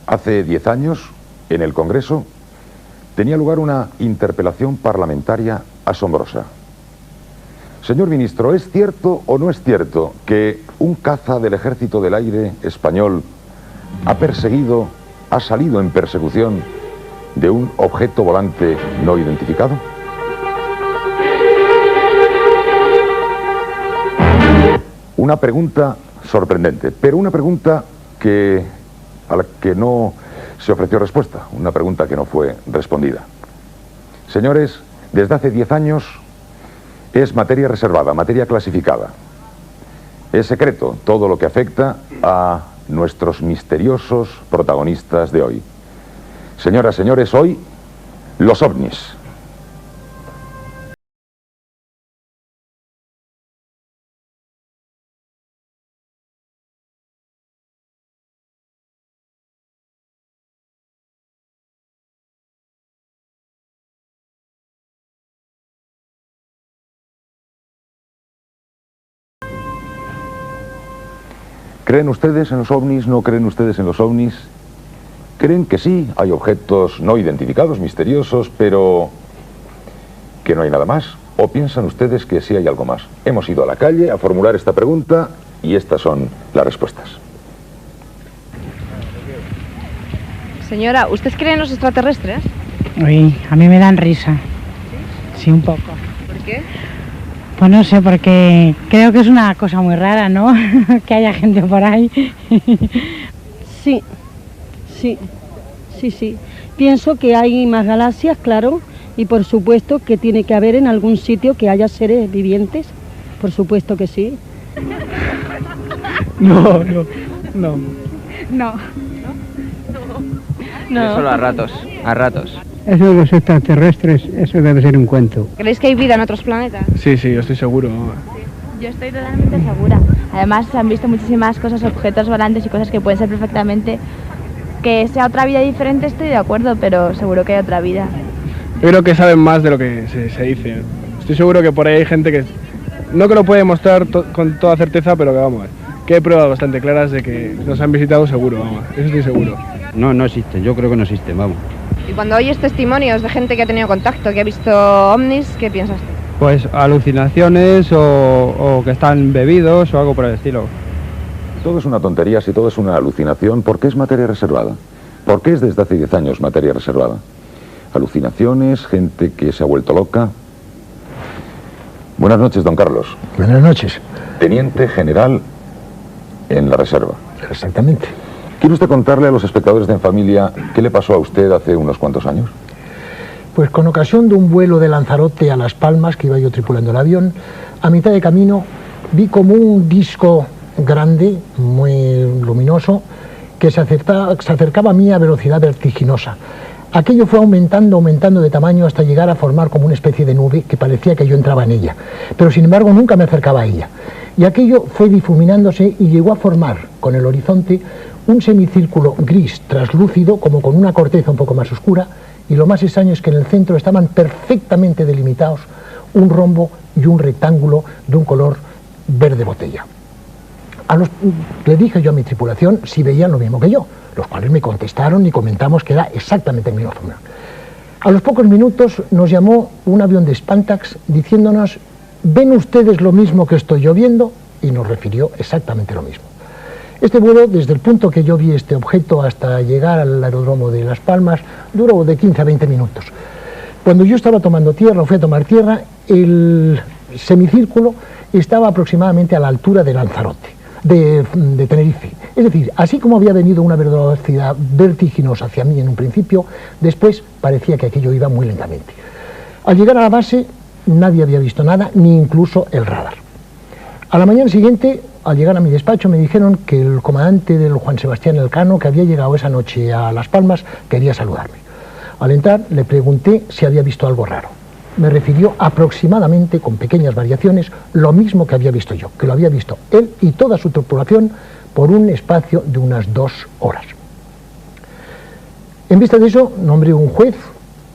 Hace 10 años, en el Congreso, tenía lugar una interpelación parlamentaria asombrosa. Señor ministro, ¿es cierto o no es cierto que un caza del Ejército del Aire español ha salido en persecución de un objeto volante no identificado? Una pregunta sorprendente, pero una pregunta a la que no se ofreció respuesta, una pregunta que no fue respondida. Señores, desde hace 10 años es materia reservada, materia clasificada. Es secreto todo lo que afecta a nuestros misteriosos protagonistas de hoy. Señoras, señores, hoy, los ovnis. ¿Creen ustedes en los ovnis? ¿No creen ustedes en los ovnis? ¿Creen que sí, hay objetos no identificados, misteriosos, pero que no hay nada más? ¿O piensan ustedes que sí hay algo más? Hemos ido a la calle a formular esta pregunta y estas son las respuestas. Señora, ¿usted cree en los extraterrestres? Uy, a mí me dan risa. ¿Sí? Sí, un poco. ¿Por qué? Pues no sé, porque creo que es una cosa muy rara, ¿no? Que haya gente por ahí. Sí. Pienso que hay más galaxias, claro, y por supuesto que tiene que haber en algún sitio que haya seres vivientes. Por supuesto que sí. No. Solo a ratos. Eso de los extraterrestres, eso debe ser un cuento. ¿Creéis que hay vida en otros planetas? Sí, yo estoy seguro. Yo estoy totalmente segura. Además, se han visto muchísimas cosas, objetos volantes y cosas que pueden ser perfectamente... Que sea otra vida diferente, estoy de acuerdo, pero seguro que hay otra vida. Yo creo que saben más de lo que se dice. Estoy seguro que por ahí hay gente que... No que lo puede mostrar con toda certeza, pero que vamos, que hay pruebas bastante claras de que nos han visitado seguro, vamos. Eso estoy seguro. No existen, yo creo que no existen, vamos. Y cuando oyes testimonios de gente que ha tenido contacto, que ha visto ovnis, ¿qué piensas tú? Pues alucinaciones o que están bebidos o algo por el estilo. Todo es una tontería, si todo es una alucinación, ¿por qué es materia reservada? ¿Por qué es desde hace 10 años materia reservada? Alucinaciones, gente que se ha vuelto loca. Buenas noches, don Carlos. Buenas noches. Teniente general en la reserva. Exactamente. ¿Quiere usted contarle a los espectadores de En Familia qué le pasó a usted hace unos cuantos años? Pues con ocasión de un vuelo de Lanzarote a Las Palmas, que iba yo tripulando el avión, a mitad de camino vi como un disco grande, muy luminoso, que se acercaba a mí a velocidad vertiginosa. Aquello fue aumentando de tamaño hasta llegar a formar como una especie de nube que parecía que yo entraba en ella, pero sin embargo nunca me acercaba a ella. Y aquello fue difuminándose y llegó a formar con el horizonte un semicírculo gris traslúcido, como con una corteza un poco más oscura, y lo más extraño es que en el centro estaban perfectamente delimitados un rombo y un rectángulo de un color verde botella. Le dije yo a mi tripulación si veían lo mismo que yo, los cuales me contestaron y comentamos que era exactamente el mismo fenómeno. A los pocos minutos nos llamó un avión de Spantax diciéndonos: ¿ven ustedes lo mismo que estoy yo viendo? Y nos refirió exactamente lo mismo. Este vuelo, desde el punto que yo vi este objeto hasta llegar al aeródromo de Las Palmas, duró de 15 a 20 minutos. Cuando yo estaba tomando tierra, o fui a tomar tierra, el semicírculo estaba aproximadamente a la altura de Lanzarote, de Tenerife. Es decir, así como había venido una velocidad vertiginosa hacia mí en un principio, después parecía que aquello iba muy lentamente. Al llegar a la base, nadie había visto nada, ni incluso el radar. A la mañana siguiente, al llegar a mi despacho, me dijeron que el comandante del Juan Sebastián Elcano, que había llegado esa noche a Las Palmas, quería saludarme. Al entrar, le pregunté si había visto algo raro. Me refirió aproximadamente, con pequeñas variaciones, lo mismo que había visto yo, que lo había visto él y toda su tripulación por un espacio de unas 2 horas. En vista de eso, nombré un juez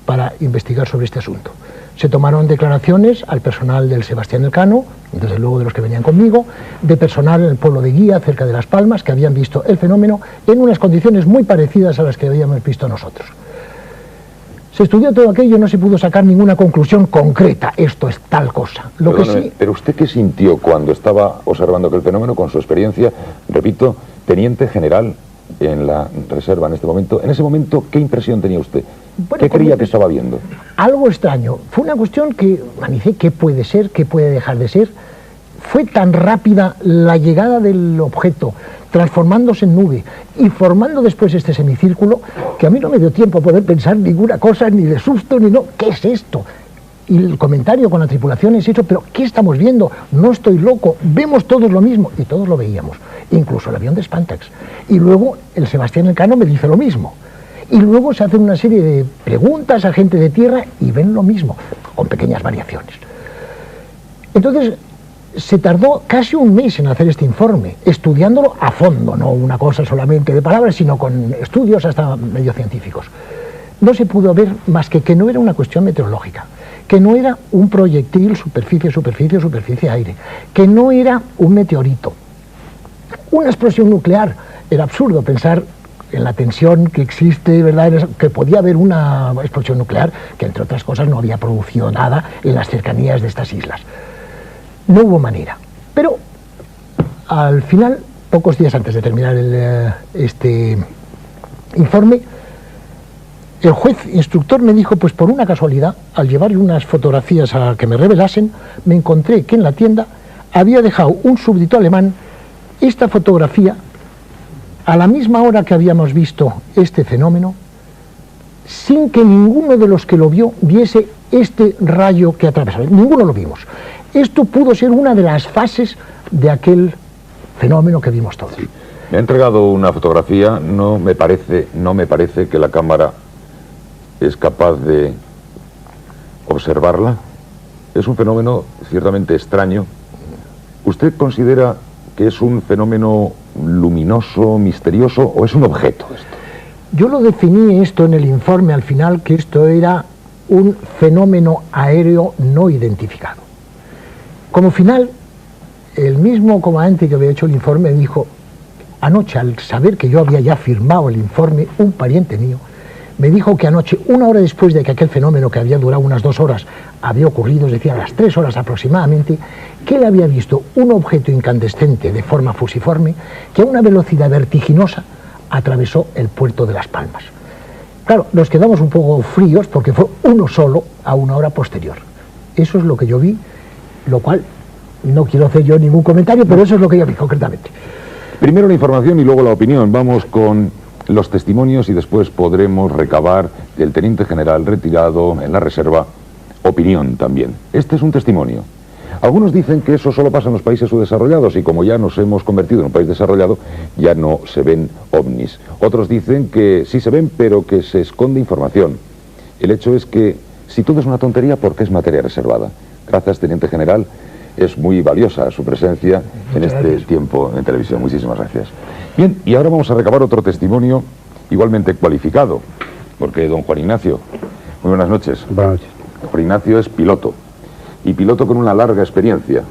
para investigar sobre este asunto. Se tomaron declaraciones al personal del Sebastián Elcano, desde luego de los que venían conmigo, de personal en el pueblo de Guía, cerca de Las Palmas, que habían visto el fenómeno en unas condiciones muy parecidas a las que habíamos visto nosotros. Se estudió todo aquello, no se pudo sacar ninguna conclusión concreta, esto es tal cosa. Pero ¿usted qué sintió cuando estaba observando aquel fenómeno con su experiencia, repito, teniente general en la reserva en este momento? En ese momento, ¿qué impresión tenía usted? Bueno, ¿qué creía que estaba viendo? Algo extraño. Fue una cuestión que, manicé, ¿qué puede ser? ¿Qué puede dejar de ser? Fue tan rápida la llegada del objeto, transformándose en nube y formando después este semicírculo, que a mí no me dio tiempo a poder pensar ninguna cosa, ni de susto, ni no. ¿Qué es esto? Y el comentario con la tripulación es eso, pero ¿qué estamos viendo? No estoy loco, vemos todos lo mismo, y todos lo veíamos, incluso el avión de Spantax. Y luego el Sebastián Elcano me dice lo mismo. Y luego se hacen una serie de preguntas a gente de tierra y ven lo mismo, con pequeñas variaciones. Entonces, se tardó casi un mes en hacer este informe, estudiándolo a fondo, no una cosa solamente de palabras, sino con estudios hasta medio científicos. No se pudo ver más que no era una cuestión meteorológica, que no era un proyectil superficie, superficie, superficie, aire, que no era un meteorito. Una explosión nuclear, era absurdo pensar en la tensión que existe, ¿verdad?, que podía haber una explosión nuclear, que entre otras cosas no había producido nada en las cercanías de estas islas. No hubo manera. Pero al final, pocos días antes de terminar este informe, el juez instructor me dijo, pues por una casualidad, al llevar unas fotografías a que me revelasen, me encontré que en la tienda había dejado un súbdito alemán esta fotografía a la misma hora que habíamos visto este fenómeno, sin que ninguno de los que lo vio viese este rayo que atravesaba. Ninguno lo vimos. Esto pudo ser una de las fases de aquel fenómeno que vimos todos. Sí. Me ha entregado una fotografía, no me parece que la cámara es capaz de observarla. Es un fenómeno ciertamente extraño. ¿Usted considera que es un fenómeno luminoso, misterioso, o es un objeto esto? Yo lo definí esto en el informe al final, que esto era un fenómeno aéreo no identificado. Como final, el mismo comandante que había hecho el informe dijo, anoche, al saber que yo había ya firmado el informe, un pariente mío me dijo que anoche, una hora después de que aquel fenómeno, que había durado unas 2 horas, había ocurrido, es decir, a las 3 horas aproximadamente, que él había visto un objeto incandescente de forma fusiforme que a una velocidad vertiginosa atravesó el puerto de Las Palmas. Claro, nos quedamos un poco fríos porque fue uno solo a una hora posterior. Eso es lo que yo vi, lo cual no quiero hacer yo ningún comentario, pero eso es lo que yo vi concretamente. Primero la información y luego la opinión. Vamos con los testimonios y después podremos recabar del teniente general retirado en la reserva opinión también. Este es un testimonio. Algunos dicen que eso solo pasa en los países subdesarrollados y como ya nos hemos convertido en un país desarrollado, ya no se ven ovnis. Otros dicen que sí se ven, pero que se esconde información. El hecho es que si todo es una tontería, ¿por qué es materia reservada? Gracias, teniente general. Es muy valiosa su presencia en este tiempo en televisión. Muchísimas gracias. Bien, y ahora vamos a recabar otro testimonio igualmente cualificado, porque don Juan Ignacio, muy buenas noches. Buenas noches. Juan Ignacio es piloto, y piloto con una larga experiencia.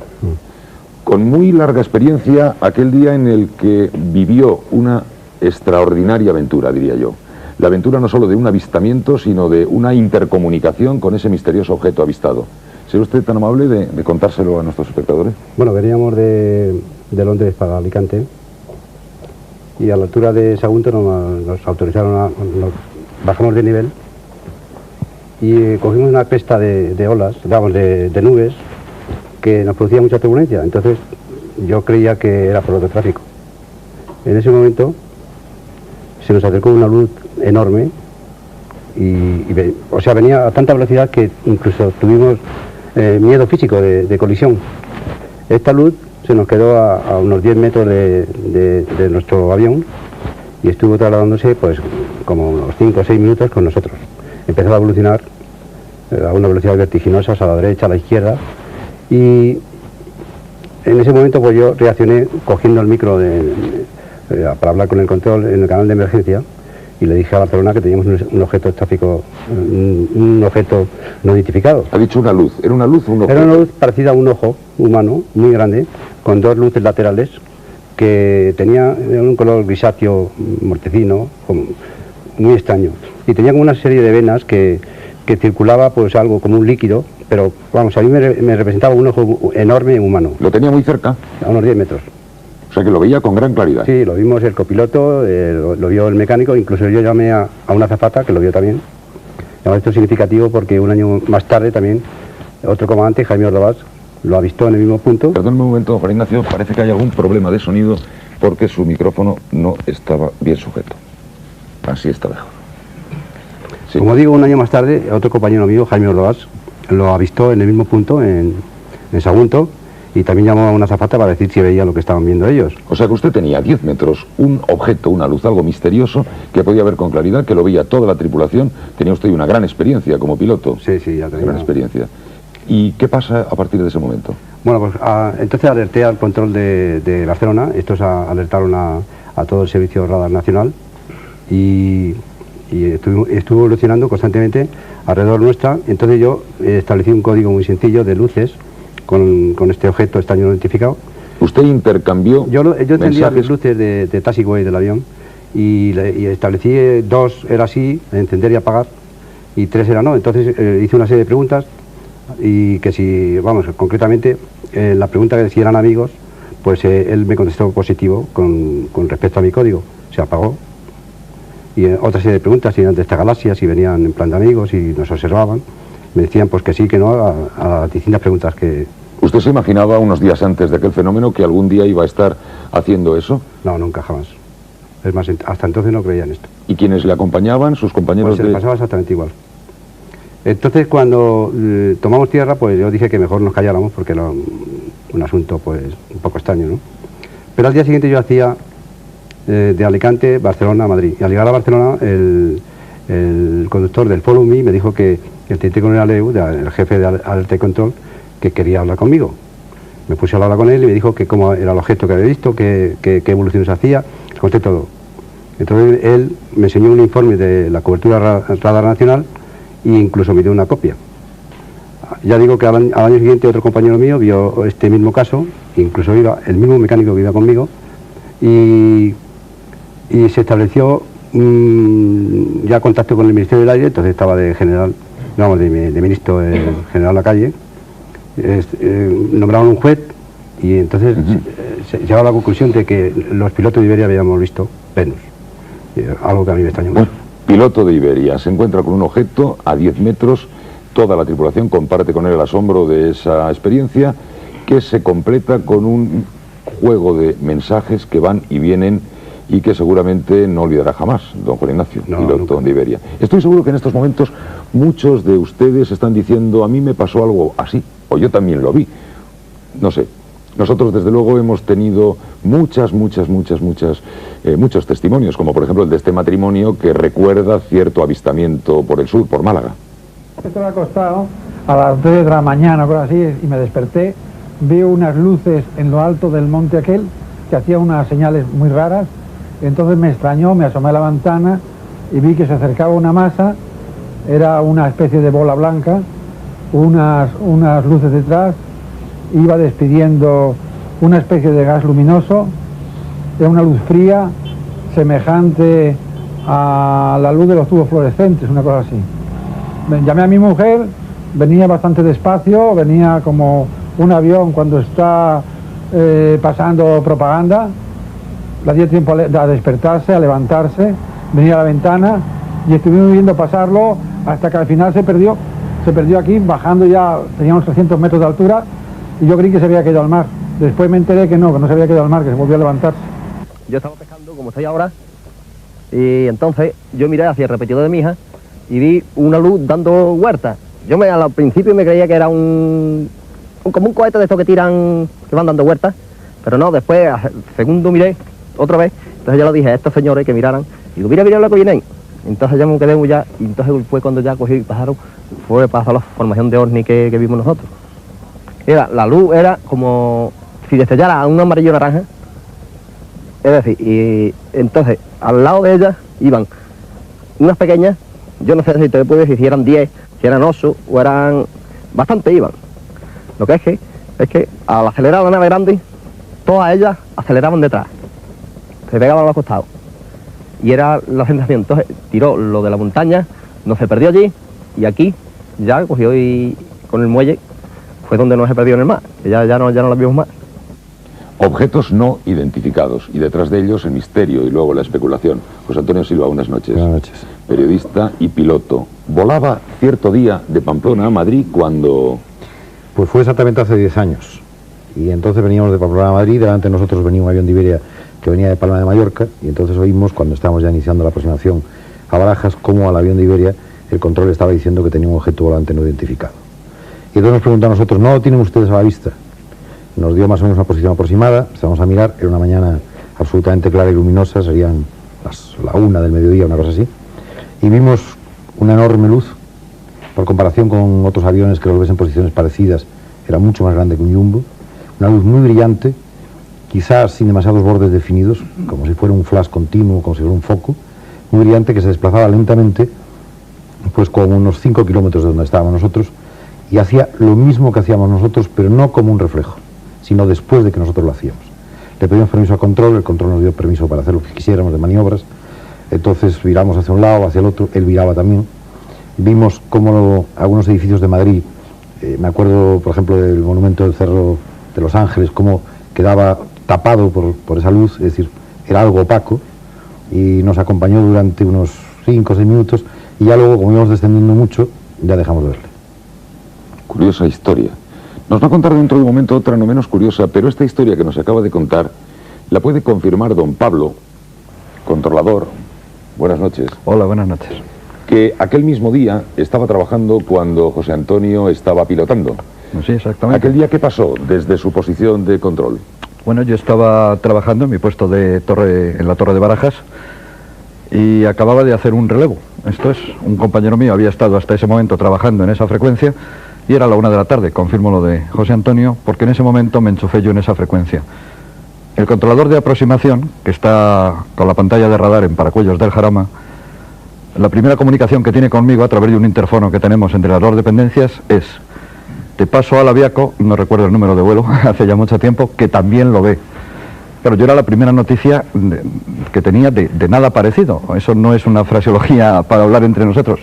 Con muy larga experiencia aquel día en el que vivió una extraordinaria aventura, diría yo. La aventura no solo de un avistamiento, sino de una intercomunicación con ese misterioso objeto avistado. ¿Será usted tan amable de contárselo a nuestros espectadores? Bueno, veníamos de Londres para Alicante y a la altura de Sagunto nos autorizaron nos bajamos de nivel y cogimos una cresta de olas, digamos, de nubes que nos producía mucha turbulencia. Entonces yo creía que era por otro tráfico. En ese momento se nos acercó una luz enorme o sea, venía a tanta velocidad que incluso tuvimos miedo físico de colisión. Esta luz se nos quedó a unos 10 metros de nuestro avión y estuvo trasladándose pues como unos 5 o 6 minutos con nosotros. Empezó a evolucionar a una velocidad vertiginosa, a la derecha, a la izquierda, y en ese momento pues yo reaccioné cogiendo el micro para hablar con el control en el canal de emergencia y le dije a Barcelona que teníamos un objeto estático, un objeto no identificado. Ha dicho una luz. ¿Era una luz o un objeto? Era una luz parecida a un ojo humano, muy grande, con dos luces laterales, que tenía un color grisáceo mortecino, muy extraño. Y tenía como una serie de venas que circulaba pues algo como un líquido, pero vamos, a mí me representaba un ojo enorme humano. ¿Lo tenía muy cerca? A unos 10 metros. O sea que lo veía con gran claridad. Sí, lo vimos el copiloto, lo vio el mecánico, incluso yo llamé a una azafata que lo vio también. Además, esto es significativo porque un año más tarde también otro comandante, Jaime Ordovás, lo avistó en el mismo punto. Perdón un momento, Juan Ignacio, parece que hay algún problema de sonido porque su micrófono no estaba bien sujeto. Así está mejor. Sí. Como digo, un año más tarde, otro compañero mío, Jaime Ordovás, lo avistó en el mismo punto, en Sagunto, y también llamó a una azafata para decir si veía lo que estaban viendo ellos. O sea que usted tenía a 10 metros un objeto, una luz, algo misterioso, que podía ver con claridad, que lo veía toda la tripulación. Tenía usted una gran experiencia como piloto. Sí, sí, ya tenía. Gran experiencia. ¿Y qué pasa a partir de ese momento? Bueno, pues entonces alerté al control de Barcelona. Estos alertaron a todo el servicio radar nacional y estuvo evolucionando constantemente alrededor nuestra. Entonces yo establecí un código muy sencillo de luces con este objeto extraño no identificado. ¿Usted intercambió Yo encendía mensajes? las luces de taxiway del avión y establecí dos era así, encender y apagar, y tres era no. Entonces hice una serie de preguntas y que si, vamos, concretamente la pregunta que si eran amigos, pues él me contestó positivo con respecto a mi código, se apagó. Y otra serie de preguntas, si eran de esta galaxia, si venían en plan de amigos y nos observaban, me decían pues que sí, que no, a las distintas preguntas que... ¿Usted se imaginaba unos días antes de aquel fenómeno que algún día iba a estar haciendo eso? No, nunca, jamás. Es más, hasta entonces no creía en esto. ¿Y quienes le acompañaban, sus compañeros Pues se le pasaba exactamente igual. Entonces cuando tomamos tierra, pues yo dije que mejor nos calláramos porque era un asunto pues un poco extraño, ¿no? Pero al día siguiente yo hacía de Alicante, Barcelona, a Madrid. Y al llegar a Barcelona, el conductor del Follow Me me dijo que el teniente coronel Aleu, el jefe de alerta y control, que quería hablar conmigo. Me puse a hablar con él y me dijo que cómo era el objeto que había visto, qué evoluciones hacía, le conté todo. Entonces él me enseñó un informe de la cobertura radar nacional e incluso me dio una copia. Ya digo que al año siguiente otro compañero mío vio este mismo caso, incluso iba el mismo mecánico que iba conmigo, y se estableció ya contacto con el Ministerio del Aire. Entonces estaba de general, vamos, de ministro el general Lacalle, nombraron un juez y entonces se llegó a la conclusión de que los pilotos de Iberia habíamos visto Venus, algo que a mí me extrañó mucho. Piloto de Iberia se encuentra con un objeto a 10 metros, toda la tripulación comparte con él el asombro de esa experiencia, que se completa con un juego de mensajes que van y vienen y que seguramente no olvidará jamás don Juan Ignacio, piloto de Iberia. Estoy seguro que en estos momentos muchos de ustedes están diciendo: a mí me pasó algo así, o yo también lo vi. No sé. Nosotros desde luego hemos tenido muchos testimonios, como por ejemplo el de este matrimonio que recuerda cierto avistamiento por el sur, por Málaga. Estaba acostado a las 3 de la mañana o algo así y me desperté, vi unas luces en lo alto del monte aquel que hacían unas señales muy raras. Entonces me extrañó, me asomé a la ventana y vi que se acercaba una masa, era una especie de bola blanca, unas luces detrás, iba despidiendo una especie de gas luminoso, era una luz fría, semejante a la luz de los tubos fluorescentes, una cosa así. Llamé a mi mujer, venía bastante despacio, venía como un avión cuando está pasando propaganda. Le dio tiempo a despertarse, a levantarse, venía a la ventana y estuvimos viendo pasarlo hasta que al final se perdió aquí, bajando ya, teníamos 300 metros de altura y yo creí que se había caído al mar. Después me enteré que no se había caído al mar, que se volvió a levantarse. Yo estaba pescando como estoy ahora y entonces yo miré hacia el repetidor de mi hija y vi una luz dando vueltas. Yo al principio me creía que era como un cohete de estos que tiran, que van dando vueltas, pero no, después, segundo miré, otra vez, entonces ya lo dije a estos señores que miraran, y digo, mira lo que vienen. Entonces ya me quedé ya, y entonces fue cuando ya cogí y pasaron, pasó la formación de ovni que vimos nosotros. La luz era como si destellara un amarillo naranja, es decir, y entonces al lado de ella iban unas pequeñas, yo no sé si te puedo decir si eran 10, si eran 8 o eran... Bastante iban. Lo que es que al acelerar la nave grande, todas ellas aceleraban detrás. Se pegaban a los costados. Y era la sensación. Entonces tiró lo de la montaña, no se perdió allí, y aquí ya cogió y con el muelle fue donde no se perdió en el mar, que ya no la vimos más. Objetos no identificados, y detrás de ellos el misterio y luego la especulación. José Antonio Silva, buenas noches. Buenas noches. Periodista y piloto. Volaba cierto día de Pamplona a Madrid cuando... Pues fue exactamente hace 10 años. Y entonces veníamos de Pamplona a Madrid, delante de nosotros venía un avión de Iberia que venía de Palma de Mallorca, y entonces oímos, cuando estábamos ya iniciando la aproximación a Barajas, cómo al avión de Iberia el control estaba diciendo que tenía un objeto volante no identificado. Y entonces nos preguntó a nosotros, ¿no lo tienen ustedes a la vista? Nos dio más o menos una posición aproximada, empezamos a mirar, era una mañana absolutamente clara y luminosa, serían la 1 del mediodía, una cosa así, y vimos una enorme luz, por comparación con otros aviones que los ves en posiciones parecidas, era mucho más grande que un jumbo, una luz muy brillante, quizás sin demasiados bordes definidos, como si fuera un flash continuo, como si fuera un foco, muy brillante, que se desplazaba lentamente, pues como unos 5 kilómetros de donde estábamos nosotros, y hacía lo mismo que hacíamos nosotros, pero no como un reflejo, sino después de que nosotros lo hacíamos. Le pedimos permiso a control, el control nos dio permiso para hacer lo que quisiéramos de maniobras, entonces viramos hacia un lado, hacia el otro, él viraba también. Vimos cómo algunos edificios de Madrid, me acuerdo por ejemplo del monumento del Cerro de los Ángeles, cómo quedaba tapado por esa luz, es decir, era algo opaco, y nos acompañó durante unos 5 o 6 minutos, y ya luego, como íbamos descendiendo mucho, ya dejamos de verle. Curiosa historia. Nos va a contar dentro de un momento otra no menos curiosa, pero esta historia que nos acaba de contar la puede confirmar don Pablo, controlador. Buenas noches. Hola, buenas noches. Que aquel mismo día estaba trabajando cuando José Antonio estaba pilotando. Sí, exactamente. ¿Aquel día qué pasó desde su posición de control? Bueno, yo estaba trabajando en mi puesto de en la torre de Barajas, y acababa de hacer un relevo. Esto es, un compañero mío había estado hasta ese momento trabajando en esa frecuencia, y era la 1 de la tarde, confirmo lo de José Antonio, porque en ese momento me enchufé yo en esa frecuencia. El controlador de aproximación, que está con la pantalla de radar en Paracuellos del Jarama, la primera comunicación que tiene conmigo a través de un interfono que tenemos entre las dos dependencias es: te paso al aviaco, no recuerdo el número de vuelo, hace ya mucho tiempo, que también lo ve. Claro, yo era la primera noticia que tenía de nada parecido. Eso no es una fraseología para hablar entre nosotros.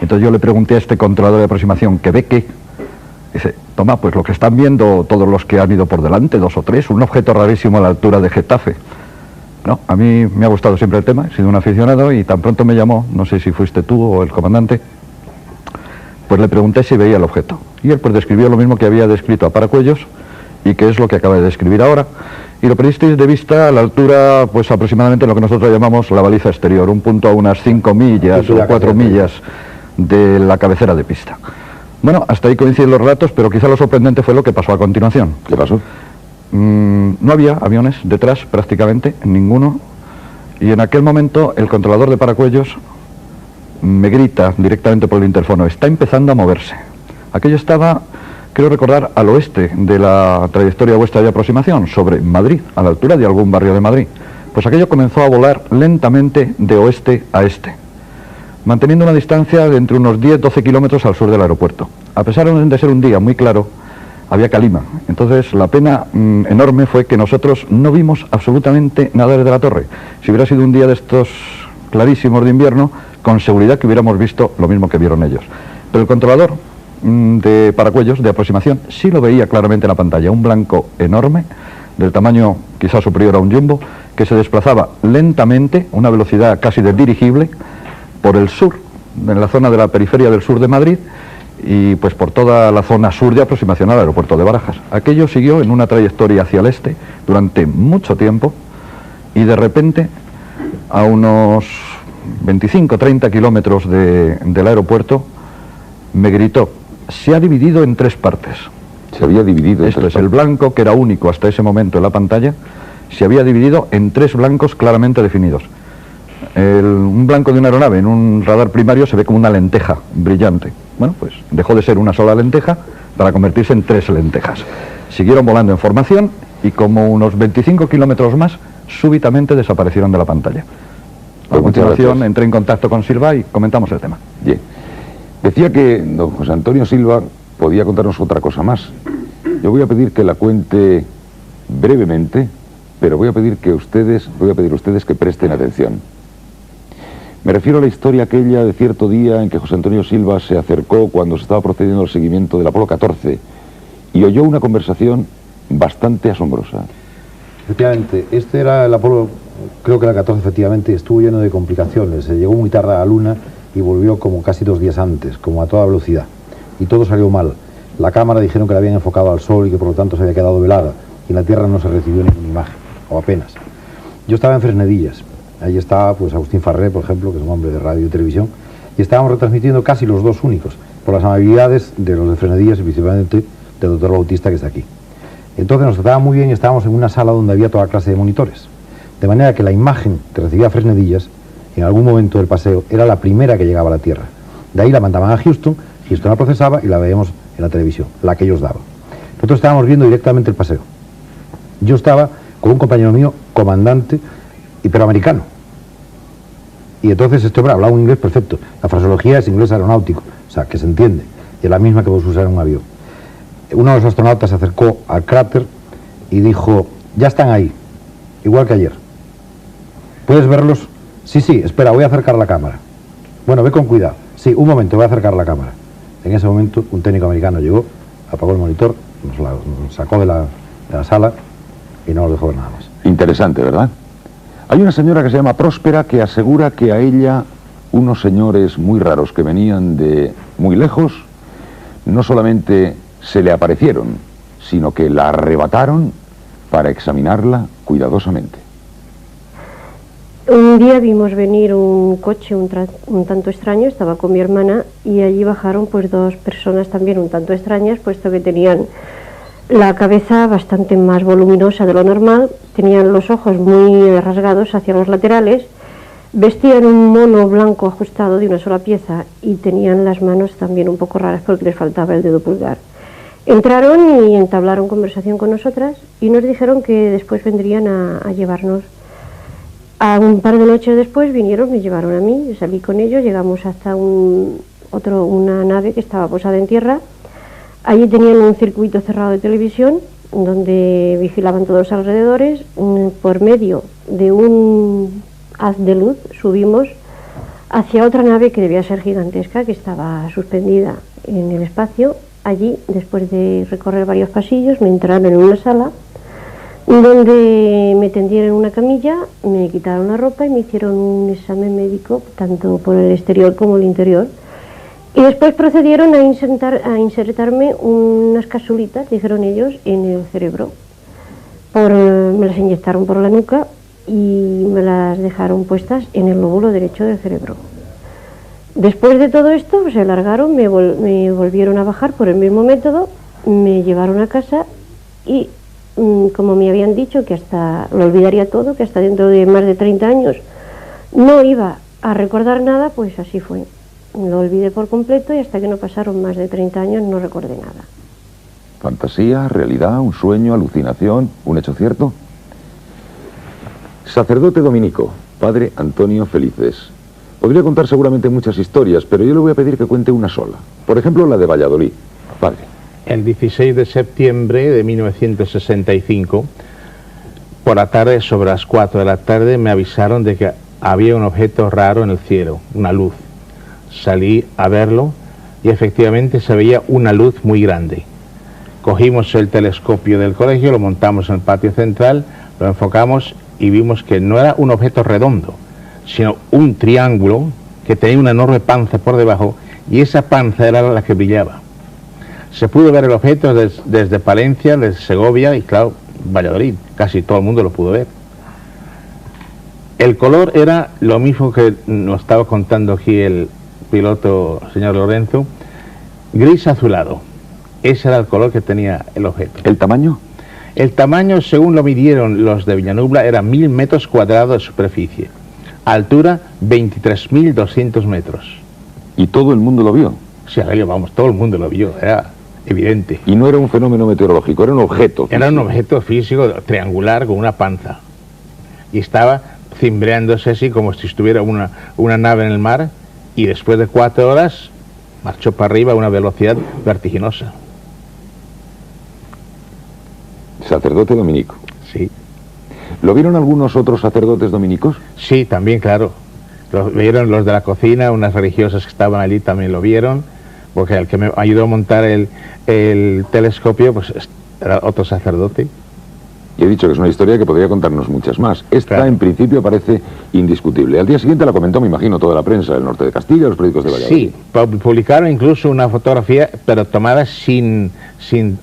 Entonces yo le pregunté a este controlador de aproximación, ¿que ve qué? Dice, toma, pues lo que están viendo todos los que han ido por delante, 2 o 3, un objeto rarísimo a la altura de Getafe. No, a mí me ha gustado siempre el tema, he sido un aficionado, y tan pronto me llamó, no sé si fuiste tú o el comandante, pues le pregunté si veía el objeto. Y él pues describió lo mismo que había descrito a Paracuellos, y que es lo que acaba de describir ahora, y lo perdisteis de vista a la altura, pues aproximadamente lo que nosotros llamamos la baliza exterior, un punto a unas 5 millas o 4 millas de la cabecera de pista. Bueno, hasta ahí coinciden los relatos, pero quizá lo sorprendente fue lo que pasó a continuación. ¿Qué pasó? No había aviones detrás, prácticamente, ninguno, y en aquel momento el controlador de Paracuellos me grita directamente por el interfono, está empezando a moverse. Aquello estaba, creo recordar, al oeste de la trayectoria vuestra de aproximación, sobre Madrid, a la altura de algún barrio de Madrid. Pues aquello comenzó a volar lentamente de oeste a este, manteniendo una distancia de entre unos 10-12 kilómetros al sur del aeropuerto. A pesar de ser un día muy claro, había calima. Entonces la pena enorme fue que nosotros no vimos absolutamente nada desde la torre. Si hubiera sido un día de estos clarísimos de invierno, con seguridad que hubiéramos visto lo mismo que vieron ellos. Pero el controlador de Paracuellos, de aproximación, sí lo veía claramente en la pantalla. Un blanco enorme, del tamaño quizás superior a un jumbo, que se desplazaba lentamente, una velocidad casi de dirigible, por el sur, en la zona de la periferia del sur de Madrid, y pues por toda la zona sur de aproximación al aeropuerto de Barajas. Aquello siguió en una trayectoria hacia el este durante mucho tiempo, y de repente, a unos 25-30 kilómetros del aeropuerto, me gritó, se ha dividido en 3 partes. Se había dividido en 3 partes. El blanco, que era único hasta ese momento en la pantalla, se había dividido en 3 blancos claramente definidos. Un blanco de una aeronave en un radar primario se ve como una lenteja brillante. Bueno, pues dejó de ser una sola lenteja para convertirse en 3 lentejas. Siguieron volando en formación, y como unos 25 kilómetros más, súbitamente desaparecieron de la pantalla. A continuación entré en contacto con Silva y comentamos el tema. Bien. Decía que don José Antonio Silva podía contarnos otra cosa más. Yo voy a pedir que la cuente brevemente, pero voy a pedir a ustedes que presten atención. Me refiero a la historia aquella de cierto día en que José Antonio Silva se acercó cuando se estaba procediendo al seguimiento del Apolo 14 y oyó una conversación bastante asombrosa. Efectivamente, este era el Apolo, creo que era 14 efectivamente, y estuvo lleno de complicaciones. Se llegó muy tarde a la Luna y volvió como casi 2 días antes, como a toda velocidad. Y todo salió mal. La cámara dijeron que la habían enfocado al Sol y que por lo tanto se había quedado velada. Y en la Tierra no se recibió ninguna imagen, o apenas. Yo estaba en Fresnedillas. Ahí estaba pues Agustín Farré, por ejemplo, que es un hombre de radio y televisión. Y estábamos retransmitiendo casi los dos únicos, por las amabilidades de los de Fresnedillas y principalmente del doctor Bautista, que está aquí. Entonces nos trataba muy bien y estábamos en una sala donde había toda clase de monitores. De manera que la imagen que recibía Fresnedillas, en algún momento del paseo, era la primera que llegaba a la Tierra. De ahí la mandaban a Houston, Houston la procesaba y la veíamos en la televisión, la que ellos daban. Nosotros estábamos viendo directamente el paseo. Yo estaba con un compañero mío, comandante iberoamericano. Y entonces este hombre hablaba un inglés perfecto. La fraseología es inglés aeronáutico, o sea, que se entiende. Y es la misma que vos usar en un avión. Uno de los astronautas se acercó al cráter y dijo, ya están ahí, igual que ayer. ¿Puedes verlos? Sí, sí, espera, voy a acercar la cámara. Bueno, ve con cuidado. Sí, un momento, voy a acercar la cámara. En ese momento un técnico americano llegó, apagó el monitor, nos sacó de la sala y no nos dejó ver nada más. Interesante, ¿verdad? Hay una señora que se llama Próspera que asegura que a ella unos señores muy raros que venían de muy lejos no solamente se le aparecieron, sino que la arrebataron para examinarla cuidadosamente. Un día vimos venir un coche un tanto extraño, estaba con mi hermana y allí bajaron pues 2 personas también un tanto extrañas, puesto que tenían la cabeza bastante más voluminosa de lo normal, tenían los ojos muy rasgados hacia los laterales, vestían un mono blanco ajustado de una sola pieza y tenían las manos también un poco raras porque les faltaba el dedo pulgar. Entraron y entablaron conversación con nosotras y nos dijeron que después vendrían a llevarnos. A un par de noches después vinieron, me llevaron a mí, yo salí con ellos, llegamos hasta una nave que estaba posada en tierra. Allí tenían un circuito cerrado de televisión donde vigilaban todos los alrededores. Por medio de un haz de luz subimos hacia otra nave que debía ser gigantesca, que estaba suspendida en el espacio. Allí, después de recorrer varios pasillos, me entraron en una sala donde me tendieron en una camilla, me quitaron la ropa y me hicieron un examen médico, tanto por el exterior como el interior. Y después procedieron a insertarme unas capsulitas, dijeron ellos, en el cerebro. Me las inyectaron por la nuca y me las dejaron puestas en el lóbulo derecho del cerebro. Después de todo esto, se largaron, me volvieron a bajar por el mismo método, me llevaron a casa y, como me habían dicho que hasta lo olvidaría todo, que hasta dentro de más de 30 años no iba a recordar nada, pues así fue. Lo olvidé por completo y hasta que no pasaron más de 30 años no recordé nada. ¿Fantasía, realidad, un sueño, alucinación, un hecho cierto? Sacerdote dominico, padre Antonio Felices. Podría contar seguramente muchas historias, pero yo le voy a pedir que cuente una sola. Por ejemplo, la de Valladolid. Padre. El 16 de septiembre de 1965, por la tarde, sobre las 4 de la tarde, me avisaron de que había un objeto raro en el cielo, una luz. Salí a verlo y efectivamente se veía una luz muy grande. Cogimos el telescopio del colegio, lo montamos en el patio central, lo enfocamos y vimos que no era un objeto redondo, sino un triángulo que tenía una enorme panza por debajo y esa panza era la que brillaba. Se pudo ver el objeto desde Palencia, desde Segovia y claro, Valladolid, casi todo el mundo lo pudo ver. El color era lo mismo que nos estaba contando aquí el piloto señor Lorenzo, gris azulado. Ese era el color que tenía el objeto. ¿El tamaño? El tamaño, según lo midieron los de Villanubla, era 1000 metros cuadrados de superficie. Altura, 23.200 metros. ¿Y todo el mundo lo vio? Sí, vamos, todo el mundo lo vio, era evidente. Y no era un fenómeno meteorológico, era un objeto físico. Era un objeto físico triangular con una panza. Y estaba cimbreándose así como si estuviera una nave en el mar, y después de 4 horas marchó para arriba a una velocidad vertiginosa. Sacerdote dominico. Sí. ¿Lo vieron algunos otros sacerdotes dominicos? Sí, también, claro. Lo vieron los de la cocina, unas religiosas que estaban allí también lo vieron, porque el que me ayudó a montar el telescopio pues era otro sacerdote. Y he dicho que es una historia que podría contarnos muchas más. Esta, en principio, parece indiscutible. Al día siguiente la comentó, me imagino, toda la prensa del norte de Castilla, los periódicos de Valladolid. Sí, publicaron incluso una fotografía, pero tomada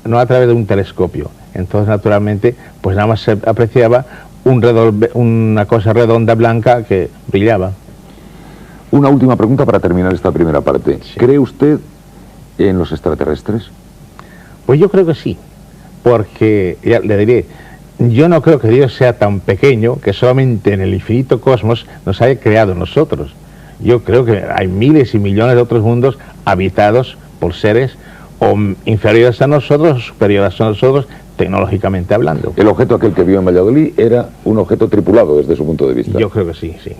no a través de un telescopio. Entonces, naturalmente, pues nada más se apreciaba una cosa redonda, blanca, que brillaba. Una última pregunta para terminar esta primera parte. Sí. ¿Cree usted en los extraterrestres? Pues yo creo que sí, porque, ya le diré, yo no creo que Dios sea tan pequeño que solamente en el infinito cosmos nos haya creado nosotros. Yo creo que hay miles y millones de otros mundos habitados por seres o inferiores a nosotros o superiores a nosotros, tecnológicamente hablando. ¿El objeto aquel que vio en Valladolid era un objeto tripulado desde su punto de vista? Yo creo que sí, sí.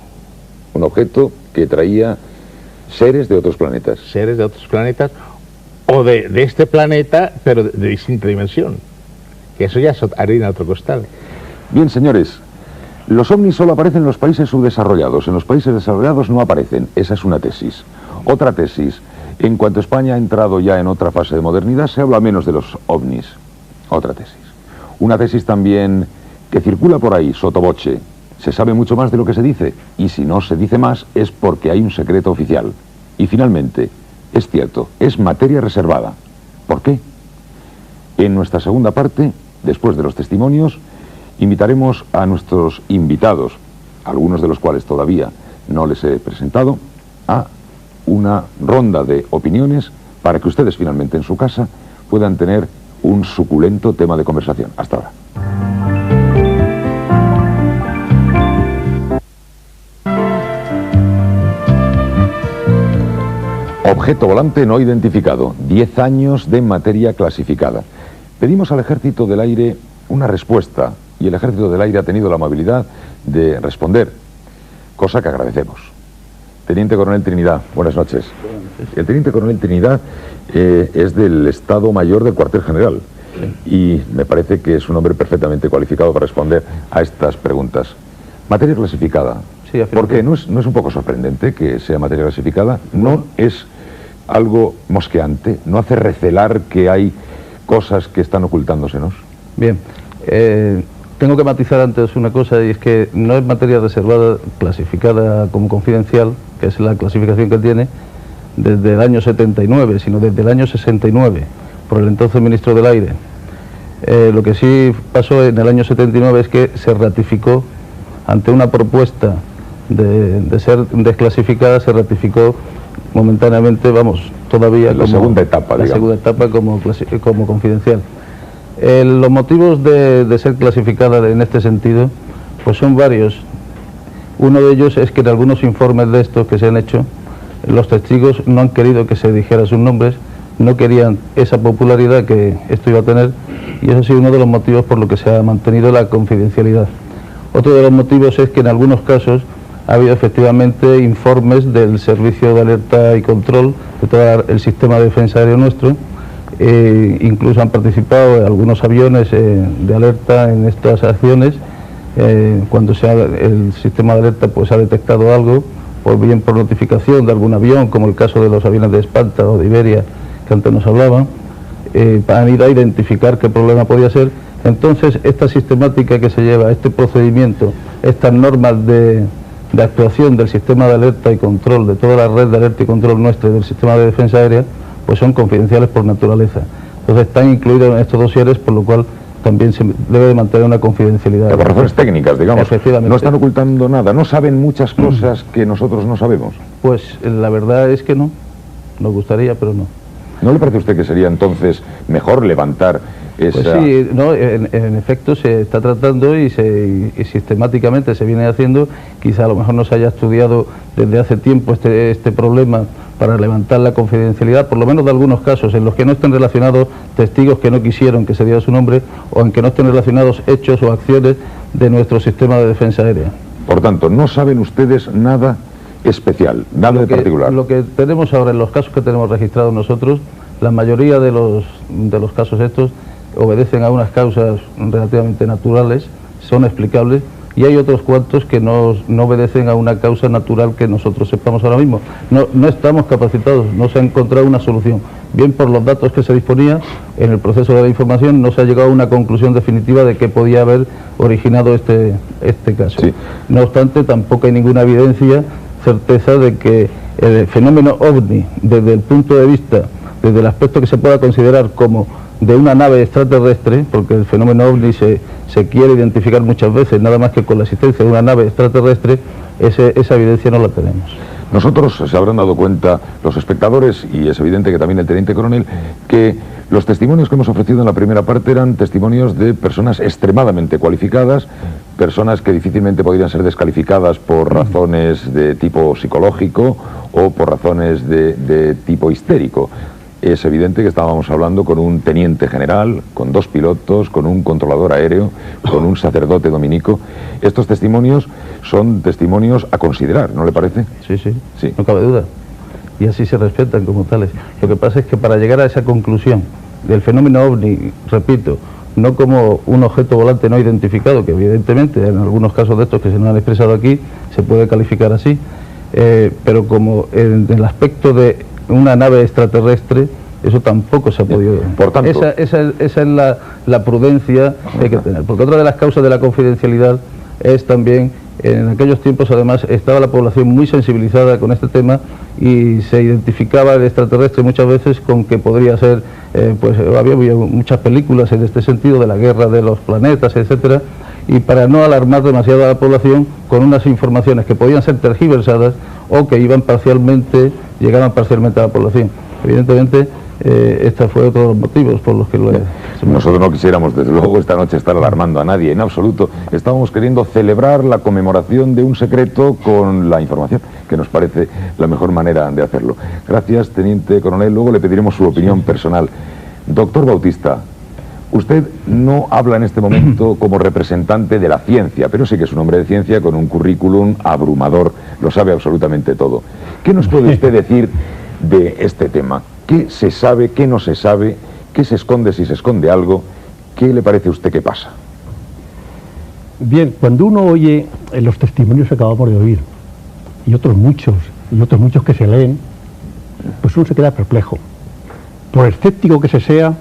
Un objeto que traía seres de otros planetas. Seres de otros planetas o de este planeta, pero de distinta dimensión. Que eso ya es harina de otro costal. Bien, señores, los ovnis solo aparecen en los países subdesarrollados. En los países desarrollados no aparecen. Esa es una tesis. Otra tesis. En cuanto España ha entrado ya en otra fase de modernidad, se habla menos de los ovnis. Otra tesis. Una tesis también que circula por ahí, sotoboche. Se sabe mucho más de lo que se dice, y si no se dice más es porque hay un secreto oficial. Y finalmente, es cierto, es materia reservada. ¿Por qué? En nuestra segunda parte, después de los testimonios, invitaremos a nuestros invitados, algunos de los cuales todavía no les he presentado, a una ronda de opiniones para que ustedes finalmente en su casa puedan tener un suculento tema de conversación. Hasta ahora. Objeto volante no identificado, 10 años de materia clasificada. Pedimos al Ejército del Aire una respuesta y el Ejército del Aire ha tenido la amabilidad de responder, cosa que agradecemos. Teniente Coronel Trinidad, buenas noches. El Teniente Coronel Trinidad es del Estado Mayor del Cuartel General y me parece que es un hombre perfectamente cualificado para responder a estas preguntas. Materia clasificada. Sí, porque no es un poco sorprendente que sea materia clasificada, no es algo mosqueante, no hace recelar que hay cosas que están ocultándosenos. Bien, tengo que matizar antes una cosa, y es que no es materia reservada, clasificada como confidencial, que es la clasificación que tiene desde el año 79, sino desde el año 69, por el entonces Ministro del Aire. Lo que sí pasó en el año 79 es que se ratificó ante una propuesta de ser desclasificada, se ratificó momentáneamente, vamos, todavía la segunda etapa, la segunda etapa como confidencial. Los motivos de ser clasificada en este sentido pues son varios. Uno de ellos es que en algunos informes de estos que se han hecho, los testigos no han querido que se dijera sus nombres, no querían esa popularidad que esto iba a tener, y eso ha sido uno de los motivos por los que se ha mantenido la confidencialidad. Otro de los motivos es que en algunos casos ha habido efectivamente informes del Servicio de Alerta y Control de todo el sistema de defensa aérea nuestro. Incluso han participado algunos aviones de alerta en estas acciones. Cuando el sistema de alerta pues ha detectado algo, bien por notificación de algún avión, como el caso de los aviones de Espanta o de Iberia, que antes nos hablaban, para ir a identificar qué problema podía ser. Entonces, esta sistemática que se lleva, este procedimiento, estas normas de actuación del sistema de alerta y control, de toda la red de alerta y control nuestra y del sistema de defensa aérea, pues son confidenciales por naturaleza. Entonces están incluidos en estos dosieres, por lo cual también se debe de mantener una confidencialidad. Por razones técnicas, digamos. Efectivamente. No están ocultando nada, no saben muchas cosas que nosotros no sabemos. Pues la verdad es que no, nos gustaría, pero no. ¿No le parece a usted que sería entonces mejor levantar esa...? Pues sí, no, en efecto se está tratando y sistemáticamente se viene haciendo. Quizá a lo mejor no se haya estudiado desde hace tiempo este problema para levantar la confidencialidad, por lo menos de algunos casos en los que no estén relacionados testigos que no quisieron que se diera su nombre, o en que no estén relacionados hechos o acciones de nuestro sistema de defensa aérea. Por tanto, no saben ustedes nada especial, nada de particular. Lo que tenemos ahora en los casos que tenemos registrados nosotros, la mayoría de los casos estos obedecen a unas causas relativamente naturales, son explicables, y hay otros cuantos que no obedecen a una causa natural que nosotros sepamos ahora mismo. No estamos capacitados, no se ha encontrado una solución. Bien por los datos que se disponía, en el proceso de la información no se ha llegado a una conclusión definitiva de qué podía haber originado este caso. Sí. No obstante, tampoco hay ninguna evidencia, certeza de que el fenómeno OVNI, desde el punto de vista, desde el aspecto que se pueda considerar como de una nave extraterrestre, porque el fenómeno OVNI se quiere identificar muchas veces, nada más que con la existencia de una nave extraterrestre, esa evidencia no la tenemos. Nosotros se habrán dado cuenta, los espectadores, y es evidente que también el teniente coronel, que los testimonios que hemos ofrecido en la primera parte eran testimonios de personas extremadamente cualificadas, personas que difícilmente podrían ser descalificadas por razones de tipo psicológico o por razones de tipo histérico. Es evidente que estábamos hablando con un teniente general, con 2 pilotos, con un controlador aéreo, con un sacerdote dominico. Estos testimonios son testimonios a considerar, ¿no le parece? Sí, no cabe duda. Y así se respetan como tales. Lo que pasa es que para llegar a esa conclusión del fenómeno OVNI, repito, no como un objeto volante no identificado, que evidentemente en algunos casos de estos que se nos han expresado aquí se puede calificar así, pero como en el aspecto de una nave extraterrestre, eso tampoco se ha podido. Por tanto, esa es la prudencia que hay que tener. Porque otra de las causas de la confidencialidad es también, en aquellos tiempos además estaba la población muy sensibilizada con este tema y se identificaba el extraterrestre muchas veces con que podría ser, pues había muchas películas en este sentido de la guerra de los planetas, etcétera, y para no alarmar demasiado a la población con unas informaciones que podían ser tergiversadas o que llegaban parcialmente a la población. Evidentemente, este fue otro de los motivos por los que Nosotros no quisiéramos, desde luego, esta noche estar alarmando a nadie, en absoluto. Estábamos queriendo celebrar la conmemoración de un secreto con la información, que nos parece la mejor manera de hacerlo. Gracias, teniente coronel. Luego le pediremos su opinión personal. Doctor Bautista, usted no habla en este momento como representante de la ciencia, pero sí que es un hombre de ciencia con un currículum abrumador, lo sabe absolutamente todo. ¿Qué nos puede usted decir de este tema? ¿Qué se sabe, qué no se sabe, qué se esconde si se esconde algo? ¿Qué le parece a usted que pasa? Bien, cuando uno oye los testimonios que acabamos de oír, y otros muchos que se leen, pues uno se queda perplejo. Por escéptico que sea,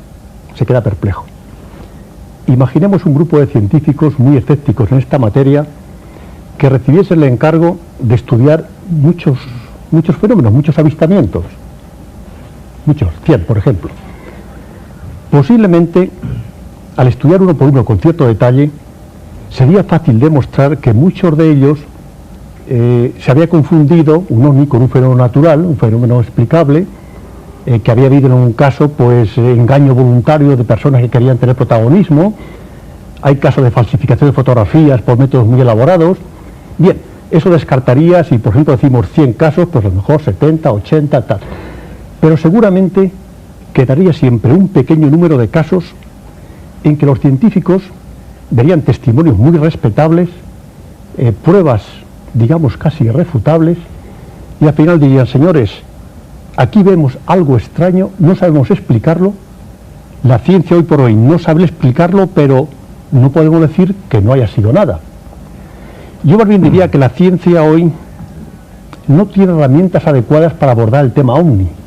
se queda perplejo. Imaginemos un grupo de científicos muy escépticos en esta materia que recibiesen el encargo de estudiar muchos fenómenos, muchos avistamientos. 100 por ejemplo. Posiblemente, al estudiar uno por uno con cierto detalle, sería fácil demostrar que muchos de ellos se había confundido un ovni con un fenómeno natural, un fenómeno explicable, que había habido en un caso pues engaño voluntario de personas que querían tener protagonismo. Hay casos de falsificación de fotografías por métodos muy elaborados. Bien, eso descartaría, si por ejemplo decimos 100 casos, pues a lo mejor 70, 80, tal. Pero seguramente quedaría siempre un pequeño número de casos en que los científicos verían testimonios muy respetables, pruebas, digamos, casi irrefutables, y al final dirían: señores, aquí vemos algo extraño, no sabemos explicarlo, la ciencia hoy por hoy no sabe explicarlo, pero no podemos decir que no haya sido nada. Yo más bien diría que la ciencia hoy no tiene herramientas adecuadas para abordar el tema OVNI.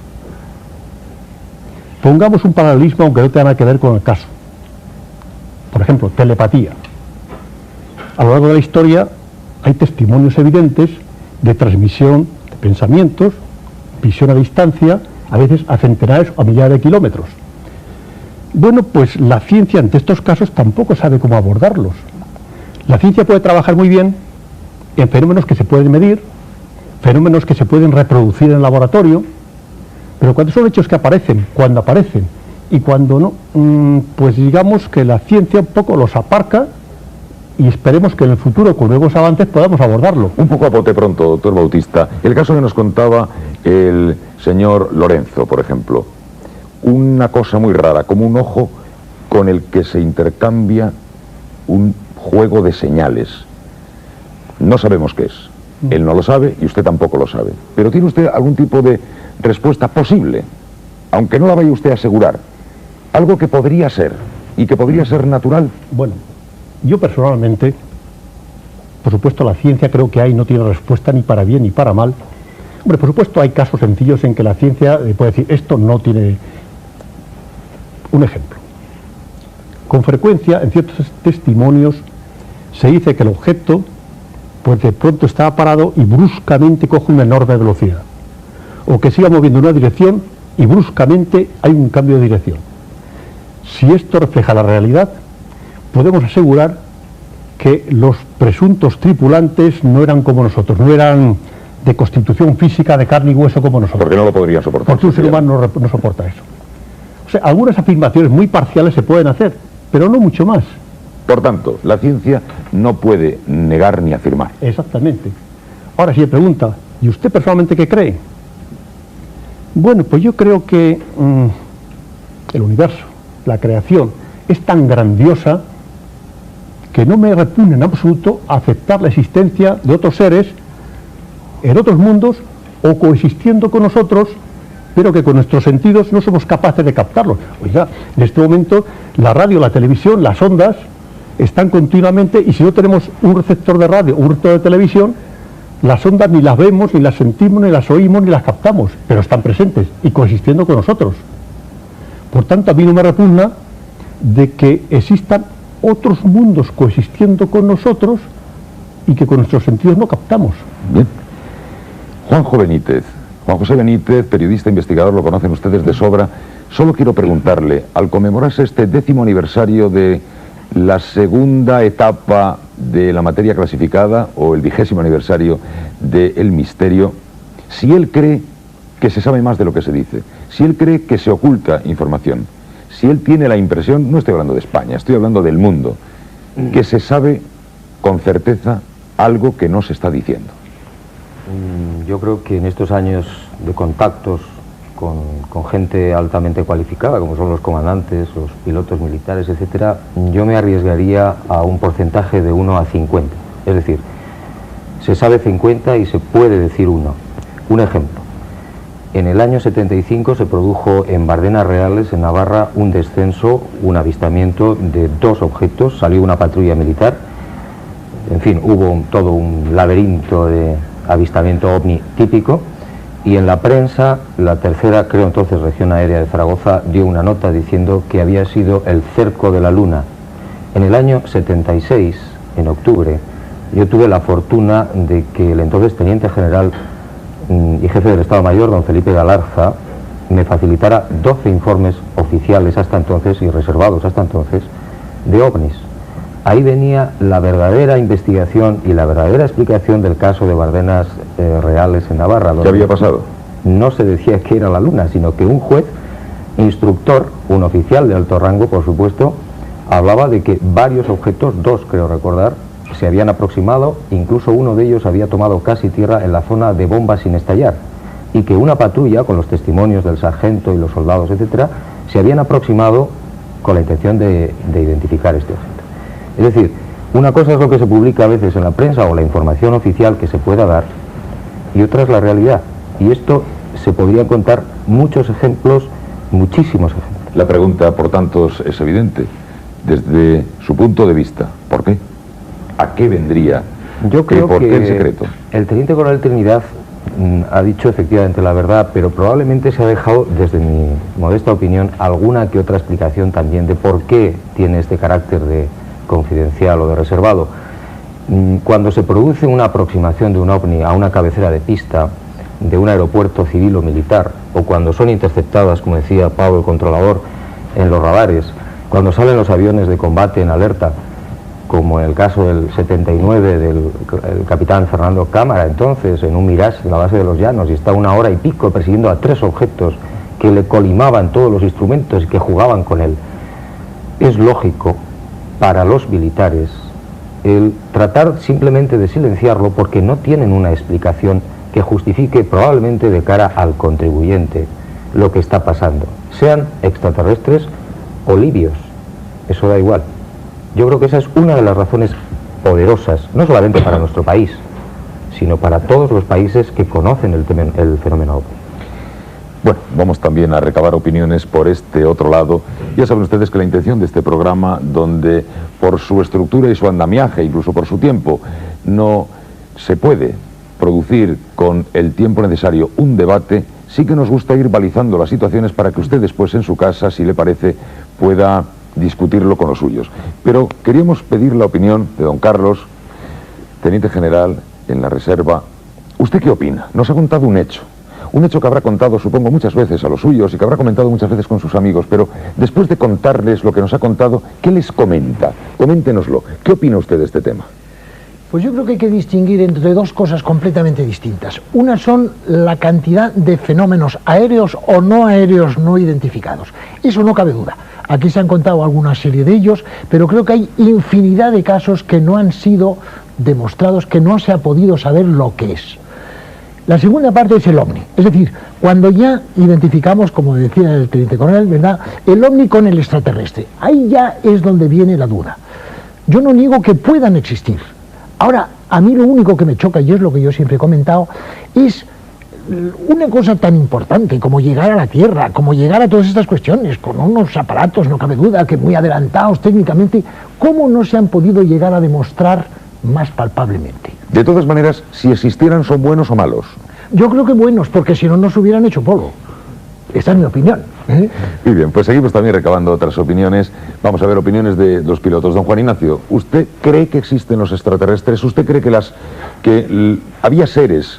Pongamos un paralelismo, aunque no tenga nada que ver con el caso. Por ejemplo, telepatía. A lo largo de la historia hay testimonios evidentes de transmisión de pensamientos, visión a distancia, a veces a centenares o a millares de kilómetros. Bueno, pues la ciencia ante estos casos tampoco sabe cómo abordarlos. La ciencia puede trabajar muy bien en fenómenos que se pueden medir, fenómenos que se pueden reproducir en el laboratorio, pero cuando son hechos que aparecen, cuando aparecen y cuando no, pues digamos que la ciencia un poco los aparca, y esperemos que en el futuro, con nuevos avances, podamos abordarlo. Un poco a bote pronto, doctor Bautista. El caso que nos contaba el señor Lorenzo, por ejemplo, una cosa muy rara, como un ojo con el que se intercambia un juego de señales. no sabemos qué es. Él no lo sabe y usted tampoco lo sabe. Pero ¿tiene usted algún tipo de respuesta posible? Aunque no la vaya usted a asegurar. Algo que podría ser y que podría ser natural. Bueno, yo personalmente, por supuesto la ciencia creo que no tiene respuesta ni para bien ni para mal. Hombre, por supuesto hay casos sencillos en que la ciencia puede decir esto no tiene... Un ejemplo. Con frecuencia en ciertos testimonios se dice que el objeto pues de pronto estaba parado y bruscamente coge una enorme velocidad. O que siga moviendo en una dirección y bruscamente hay un cambio de dirección. Si esto refleja la realidad, podemos asegurar que los presuntos tripulantes no eran como nosotros, no eran de constitución física de carne y hueso como nosotros. Porque no lo podrían soportar. Porque un ser humano no soporta eso. O sea, algunas afirmaciones muy parciales se pueden hacer, pero no mucho más. Por tanto, la ciencia no puede negar ni afirmar. Exactamente. Ahora, si me pregunta, ¿y usted personalmente qué cree? Bueno, pues yo creo que el universo, la creación, es tan grandiosa que no me repugna en absoluto aceptar la existencia de otros seres en otros mundos o coexistiendo con nosotros, pero que con nuestros sentidos no somos capaces de captarlos. Oiga, en este momento la radio, la televisión, las ondas están continuamente, y si no tenemos un receptor de radio, un receptor de televisión, las ondas ni las vemos, ni las sentimos, ni las oímos, ni las captamos, pero están presentes y coexistiendo con nosotros. Por tanto, a mí no me repugna de que existan otros mundos coexistiendo con nosotros y que con nuestros sentidos no captamos. Bien. Juanjo Benítez, Juan José Benítez, periodista investigador, lo conocen ustedes de sobra. Solo quiero preguntarle, al conmemorarse este 10º aniversario de la segunda etapa de la materia clasificada, o el 20º aniversario del misterio, si él cree que se sabe más de lo que se dice, si él cree que se oculta información, si él tiene la impresión, no estoy hablando de España, estoy hablando del mundo, que se sabe con certeza algo que no se está diciendo. Yo creo que en estos años de contactos con gente altamente cualificada, como son los comandantes, los pilotos militares, etcétera, yo me arriesgaría a un porcentaje de 1 a 50. Es decir, se sabe 50 y se puede decir 1. Un ejemplo. En el año 75 se produjo en Bardenas Reales, en Navarra, un descenso, un avistamiento de 2 objetos. Salió una patrulla militar. En fin, hubo todo un laberinto de avistamiento ovni típico. Y en la prensa, la tercera, creo entonces, Región Aérea de Zaragoza, dio una nota diciendo que había sido el cerco de la Luna. En el año 76, en octubre, yo tuve la fortuna de que el entonces Teniente General y Jefe del Estado Mayor, don Felipe Galarza, me facilitara 12 informes oficiales hasta entonces y reservados hasta entonces de ovnis. Ahí venía la verdadera investigación y la verdadera explicación del caso de Bardenas Reales en Navarra. ¿Qué había pasado? No se decía que era la Luna, sino que un juez, instructor, un oficial de alto rango, por supuesto, hablaba de que varios objetos, 2 creo recordar, se habían aproximado, incluso uno de ellos había tomado casi tierra en la zona de bombas sin estallar, y que una patrulla, con los testimonios del sargento y los soldados, etcétera, se habían aproximado con la intención de identificar este objeto. Es decir, una cosa es lo que se publica a veces en la prensa o la información oficial que se pueda dar, y otra es la realidad. Y esto se podrían contar muchos ejemplos, muchísimos ejemplos. La pregunta, por tanto, es evidente. Desde su punto de vista, ¿por qué? ¿A qué vendría? Yo creo ¿Por que qué el secreto? El Teniente Coronel Trinidad ha dicho efectivamente la verdad, pero probablemente se ha dejado, desde mi modesta opinión, alguna que otra explicación también de por qué tiene este carácter de confidencial o de reservado. Cuando se produce una aproximación de un ovni a una cabecera de pista de un aeropuerto civil o militar, o cuando son interceptadas, como decía Pablo el controlador, en los radares, cuando salen los aviones de combate en alerta, como en el caso del 79 del capitán Fernando Cámara, entonces en un Mirage en la base de los Llanos, y está 1 hora y pico persiguiendo a 3 objetos que le colimaban todos los instrumentos y que jugaban con él. Es lógico para los militares el tratar simplemente de silenciarlo porque no tienen una explicación que justifique probablemente de cara al contribuyente lo que está pasando, sean extraterrestres o libios, eso da igual. Yo creo que esa es una de las razones poderosas, no solamente para nuestro país, sino para todos los países que conocen el fenómeno OVNI. Bueno, vamos también a recabar opiniones por este otro lado. Ya saben ustedes que la intención de este programa, donde por su estructura y su andamiaje, incluso por su tiempo, no se puede producir con el tiempo necesario un debate, sí que nos gusta ir balizando las situaciones para que usted después en su casa, si le parece, pueda discutirlo con los suyos. Pero queríamos pedir la opinión de don Carlos, teniente general en la reserva. ¿Usted qué opina? Nos ha contado un hecho que habrá contado, supongo, muchas veces a los suyos y que habrá comentado muchas veces con sus amigos, pero después de contarles lo que nos ha contado, ¿qué les comenta? Coméntenoslo. ¿Qué opina usted de este tema? Pues yo creo que hay que distinguir entre dos cosas completamente distintas. Una son la cantidad de fenómenos aéreos o no aéreos no identificados. Eso no cabe duda. Aquí se han contado alguna serie de ellos, pero creo que hay infinidad de casos que no han sido demostrados, que no se ha podido saber lo que es. La segunda parte es el OVNI, es decir, cuando ya identificamos, como decía el teniente coronel, ¿verdad?, el OVNI con el extraterrestre. Ahí ya es donde viene la duda. Yo no niego que puedan existir. Ahora, a mí lo único que me choca, y es lo que yo siempre he comentado, es una cosa tan importante como llegar a la Tierra, como llegar a todas estas cuestiones, con unos aparatos, no cabe duda, que muy adelantados técnicamente, ¿cómo no se han podido llegar a demostrar más palpablemente? De todas maneras, si existieran, ¿son buenos o malos? Yo creo que buenos, porque si no, no se hubieran hecho polvo. Esta es mi opinión. Muy bien, pues seguimos también recabando otras opiniones. Vamos a ver opiniones de los pilotos. Don Juan Ignacio, ¿usted cree que existen los extraterrestres? ¿Usted cree que había seres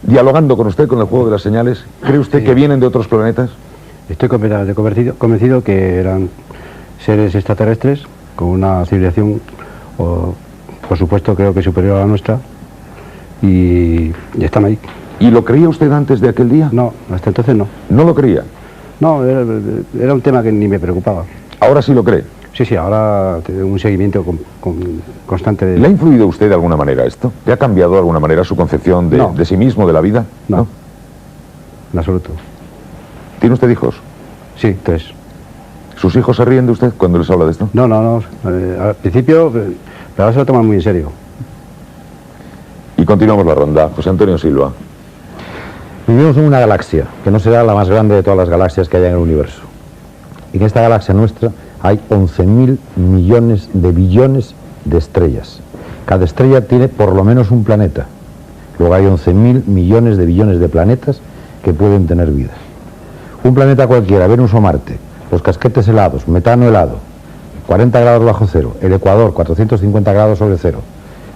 dialogando con usted con el juego de las señales? ¿Cree usted que vienen de otros planetas? Estoy completamente convencido que eran seres extraterrestres con una civilización, por supuesto, creo que superior a la nuestra, y están ahí. ¿Y lo creía usted antes de aquel día? No, hasta entonces no. ¿No lo creía? No, era un tema que ni me preocupaba. ¿Ahora sí lo cree? Sí, ahora tengo un seguimiento constante de... ¿Le ha influido a usted de alguna manera esto? ¿Le ha cambiado de alguna manera su concepción de sí mismo, de la vida? No, en absoluto. ¿Tiene usted hijos? Sí, 3. ¿Sus hijos se ríen de usted cuando les habla de esto? No. Al principio, pero ahora se lo toman muy en serio. Y continuamos la ronda. José Antonio Silva. Vivimos en una galaxia, que no será la más grande de todas las galaxias que hay en el universo. Y en esta galaxia nuestra hay 11.000 millones de billones de estrellas. Cada estrella tiene por lo menos un planeta. Luego hay 11.000 millones de billones de planetas que pueden tener vida. Un planeta cualquiera, Venus o Marte, los casquetes helados, metano helado, 40 grados bajo cero, el Ecuador, 450 grados sobre cero.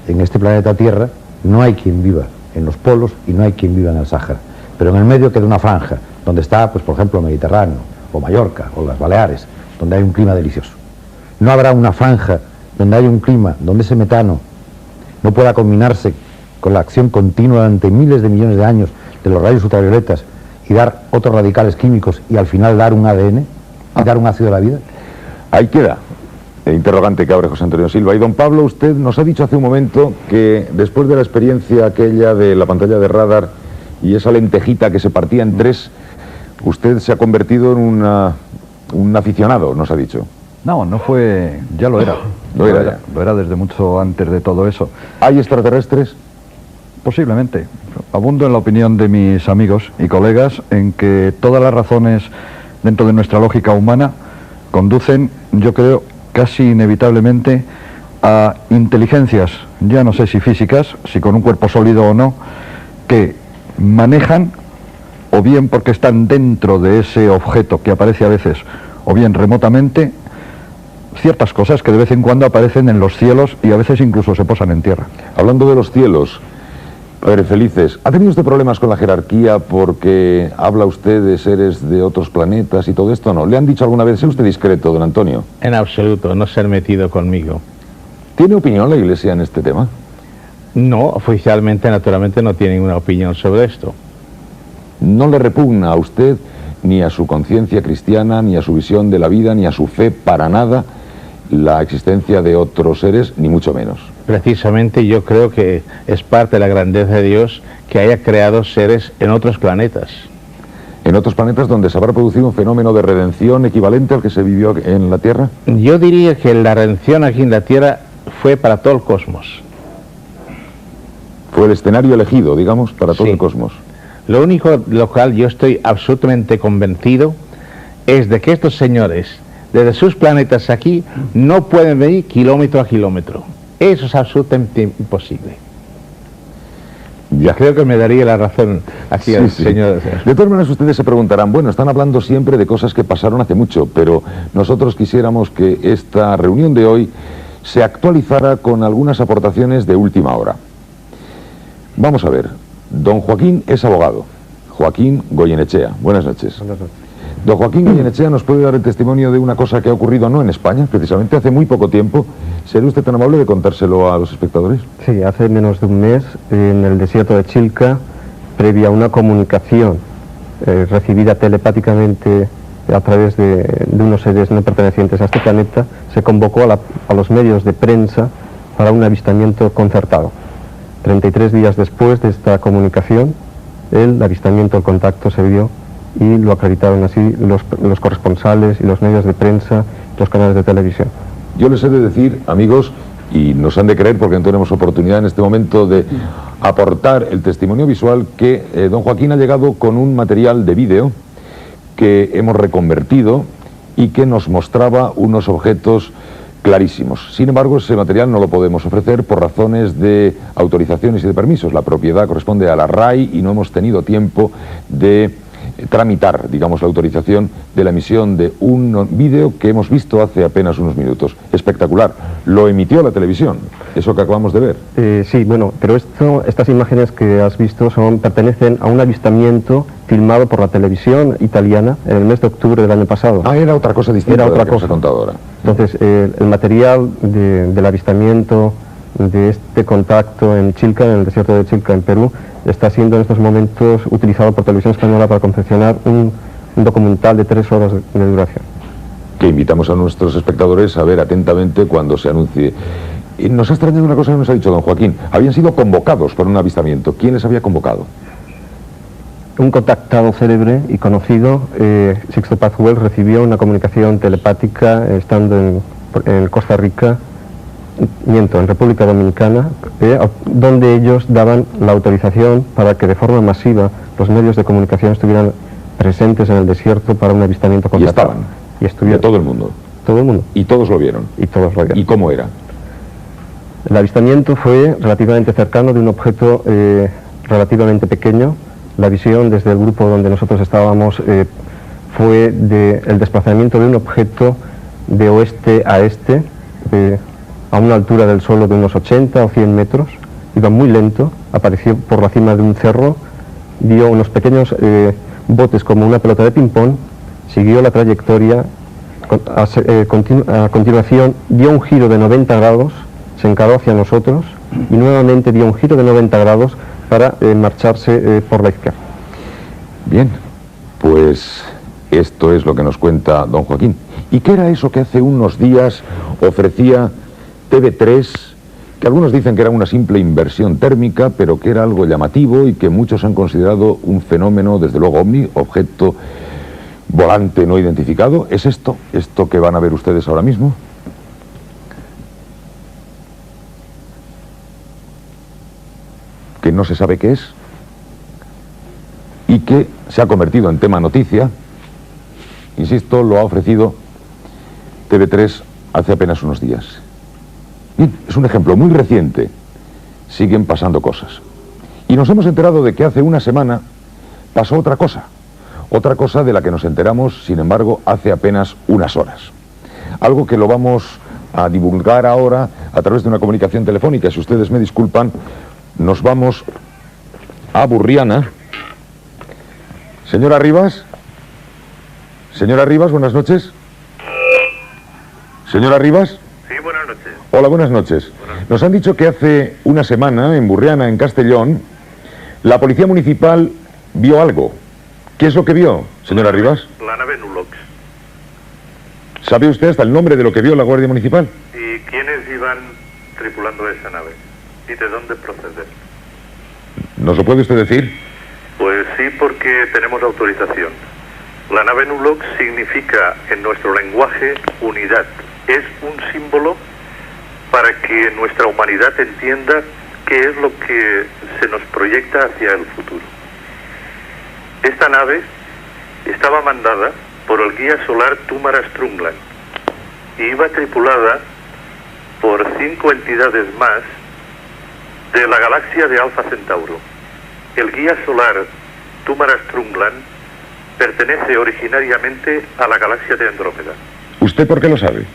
En este planeta Tierra no hay quien viva en los polos y no hay quien viva en el Sáhara. Pero en el medio queda una franja, donde está, pues por ejemplo, el Mediterráneo, o Mallorca, o las Baleares, donde hay un clima delicioso. No habrá una franja donde haya un clima, donde ese metano no pueda combinarse con la acción continua durante miles de millones de años de los rayos ultravioletas y dar otros radicales químicos y al final dar un ADN y dar un ácido de la vida. Ahí queda el interrogante que abre José Antonio Silva. Y don Pablo, usted nos ha dicho hace un momento que después de la experiencia aquella de la pantalla de radar y esa lentejita que se partía en 3, usted se ha convertido en un aficionado, nos ha dicho. No fue... ya lo era. Lo era desde mucho antes de todo eso. ¿Hay extraterrestres? Posiblemente. Abundo en la opinión de mis amigos y colegas en que todas las razones dentro de nuestra lógica humana conducen, yo creo, casi inevitablemente a inteligencias, ya no sé si físicas, si con un cuerpo sólido o no, que manejan, o bien porque están dentro de ese objeto que aparece a veces, o bien remotamente, ciertas cosas que de vez en cuando aparecen en los cielos y a veces incluso se posan en tierra. Hablando de los cielos, Padre Felices, ¿ha tenido usted problemas con la jerarquía porque habla usted de seres de otros planetas y todo esto? ¿No? ¿Le han dicho alguna vez, sea usted discreto, don Antonio? En absoluto, no se han metido conmigo. ¿Tiene opinión la Iglesia en este tema? No, oficialmente, naturalmente, no tiene ninguna opinión sobre esto. ¿No le repugna a usted, ni a su conciencia cristiana, ni a su visión de la vida, ni a su fe, para nada, la existencia de otros seres, ni mucho menos? Precisamente yo creo que es parte de la grandeza de Dios que haya creado seres en otros planetas. ¿En otros planetas donde se habrá producido un fenómeno de redención equivalente al que se vivió en la Tierra? Yo diría que la redención aquí en la Tierra fue para todo el cosmos. Fue el escenario elegido, digamos, para todo el cosmos. Lo único de lo cual yo estoy absolutamente convencido es de que estos señores, desde sus planetas aquí, no pueden venir kilómetro a kilómetro. Eso es absolutamente imposible. Ya creo que me daría la razón aquí al señor. De todas maneras, ustedes se preguntarán, bueno, están hablando siempre de cosas que pasaron hace mucho, pero nosotros quisiéramos que esta reunión de hoy se actualizara con algunas aportaciones de última hora. Vamos a ver, don Joaquín es abogado, Joaquín Goyenechea. Buenas noches. Buenas noches. Don Joaquín Goyenechea nos puede dar el testimonio de una cosa que ha ocurrido no en España, precisamente hace muy poco tiempo. ¿Sería usted tan amable de contárselo a los espectadores? Sí, hace menos de un mes, en el desierto de Chilca, previa a una comunicación recibida telepáticamente a través de unos seres no pertenecientes a este planeta, se convocó a los medios de prensa para un avistamiento concertado. 33 días después de esta comunicación, el avistamiento, el contacto se vio y lo acreditaron así los corresponsales y los medios de prensa, los canales de televisión. Yo les he de decir, amigos, y nos han de creer porque no tenemos oportunidad en este momento de aportar el testimonio visual, que don Joaquín ha llegado con un material de vídeo que hemos reconvertido y que nos mostraba unos objetos clarísimos. Sin embargo, ese material no lo podemos ofrecer por razones de autorizaciones y de permisos. La propiedad corresponde a la RAI y no hemos tenido tiempo de tramitar, digamos, la autorización de la emisión de un vídeo que hemos visto hace apenas unos minutos. Espectacular. Lo emitió la televisión, eso que acabamos de ver. Sí, bueno, pero estas imágenes que has visto pertenecen a un avistamiento filmado por la televisión italiana en el mes de octubre del año pasado. Ah, era otra cosa distinta. Era otra cosa. Que nos ha contado ahora. Entonces, el material del avistamiento de este contacto en Chilca, en el desierto de Chilca, en Perú, está siendo en estos momentos utilizado por Televisión Española para confeccionar un documental de 3 horas de duración. Que invitamos a nuestros espectadores a ver atentamente cuando se anuncie. Y nos ha extrañado una cosa que nos ha dicho don Joaquín. Habían sido convocados por un avistamiento. ¿Quién les había convocado? Un contactado célebre y conocido, Sixto Pazuel, recibió una comunicación telepática estando en Costa Rica, en República Dominicana, donde ellos daban la autorización para que de forma masiva los medios de comunicación estuvieran presentes en el desierto para un avistamiento concertado. Y estuvieron. De todo el mundo. Todo el mundo. Y todos lo vieron. Y todos lo vieron. ¿Y cómo era? El avistamiento fue relativamente cercano, de un objeto relativamente pequeño. La visión desde el grupo donde nosotros estábamos fue el desplazamiento de un objeto de oeste a este, a una altura del suelo de unos 80 o 100 metros, iba muy lento, apareció por la cima de un cerro, dio unos pequeños botes como una pelota de ping-pong, siguió la trayectoria, a continuación dio un giro de 90 grados, se encaró hacia nosotros y nuevamente dio un giro de 90 grados para marcharse por la izquierda. Bien, pues esto es lo que nos cuenta don Joaquín. ¿Y qué era eso que hace unos días ofrecía TV3, que algunos dicen que era una simple inversión térmica, pero que era algo llamativo y que muchos han considerado un fenómeno, desde luego ovni, objeto volante no identificado? ¿Es esto que van a ver ustedes ahora mismo? Que no se sabe qué es y que se ha convertido en tema noticia. Insisto, lo ha ofrecido TV3 hace apenas unos días. Bien, es un ejemplo muy reciente. Siguen pasando cosas. Y nos hemos enterado de que hace una semana pasó otra cosa de la que nos enteramos, sin embargo, hace apenas unas horas. Algo que lo vamos a divulgar ahora a través de una comunicación telefónica. Si ustedes me disculpan, nos vamos a Burriana. Señora Rivas. Señora Rivas, buenas noches. Señora Rivas. Sí, buenas noches. Hola, buenas noches. Nos han dicho que hace una semana en Burriana, en Castellón, la policía municipal vio algo. ¿Qué es lo que vio, señora Rivas? La nave Nulox. ¿Sabe usted hasta el nombre de lo que vio la Guardia Municipal? ¿Y quiénes iban tripulando esa nave? ¿Y de dónde procede? ¿Nos lo puede usted decir? Pues sí, porque tenemos autorización. La nave Nulox significa en nuestro lenguaje unidad. Es un símbolo para que nuestra humanidad entienda qué es lo que se nos proyecta hacia el futuro. Esta nave estaba mandada por el guía solar Tumara Strumland y iba tripulada por 5 entidades más de la galaxia de Alfa Centauro. El guía solar Tumara Strumland pertenece originariamente a la galaxia de Andrómeda. ¿Usted por qué lo sabe?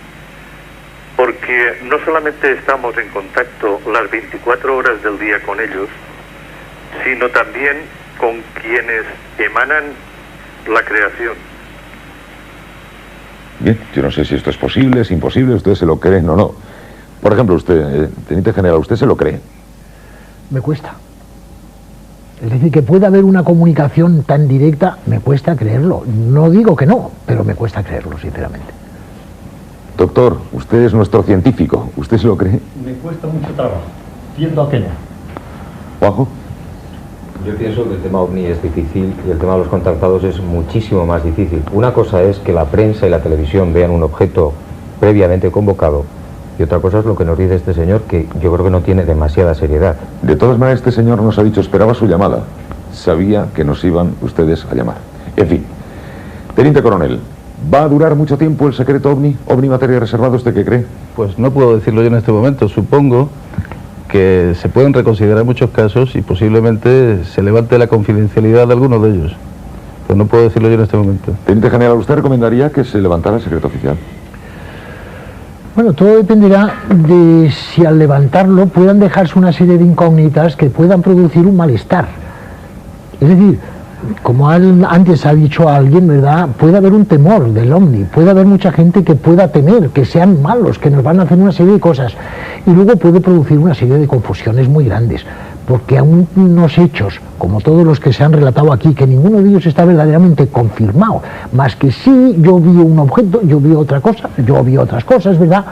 Porque no solamente estamos en contacto las 24 horas del día con ellos, sino también con quienes emanan la creación. Bien, yo no sé si esto es posible, es imposible, ¿ustedes se lo creen o no? Por ejemplo, usted, teniente general, ¿usted se lo cree? Me cuesta. Es decir, que pueda haber una comunicación tan directa, me cuesta creerlo. No digo que no, pero me cuesta creerlo, sinceramente. Doctor, usted es nuestro científico, ¿usted se lo cree? Me cuesta mucho trabajo, tiendo a que no. ¿Juanjo? Yo pienso que el tema OVNI es difícil y el tema de los contactados es muchísimo más difícil. Una cosa es que la prensa y la televisión vean un objeto previamente convocado y otra cosa es lo que nos dice este señor, que yo creo que no tiene demasiada seriedad. De todas maneras, este señor nos ha dicho, esperaba su llamada. Sabía que nos iban ustedes a llamar. En fin, teniente coronel, ¿va a durar mucho tiempo el secreto OVNI? ¿OVNI materia reservada, usted qué cree? Pues no puedo decirlo yo en este momento. Supongo que se pueden reconsiderar muchos casos y posiblemente se levante la confidencialidad de algunos de ellos. Pero no puedo decirlo yo en este momento. Teniente general, ¿usted recomendaría que se levantara el secreto oficial? Bueno, todo dependerá de si al levantarlo puedan dejarse una serie de incógnitas que puedan producir un malestar. Es decir, como antes ha dicho alguien, ¿verdad? Puede haber un temor del OVNI, puede haber mucha gente que pueda temer, que sean malos, que nos van a hacer una serie de cosas. Y luego puede producir una serie de confusiones muy grandes, porque aún unos hechos, como todos los que se han relatado aquí, que ninguno de ellos está verdaderamente confirmado, más que sí, yo vi un objeto, yo vi otra cosa, yo vi otras cosas, ¿verdad?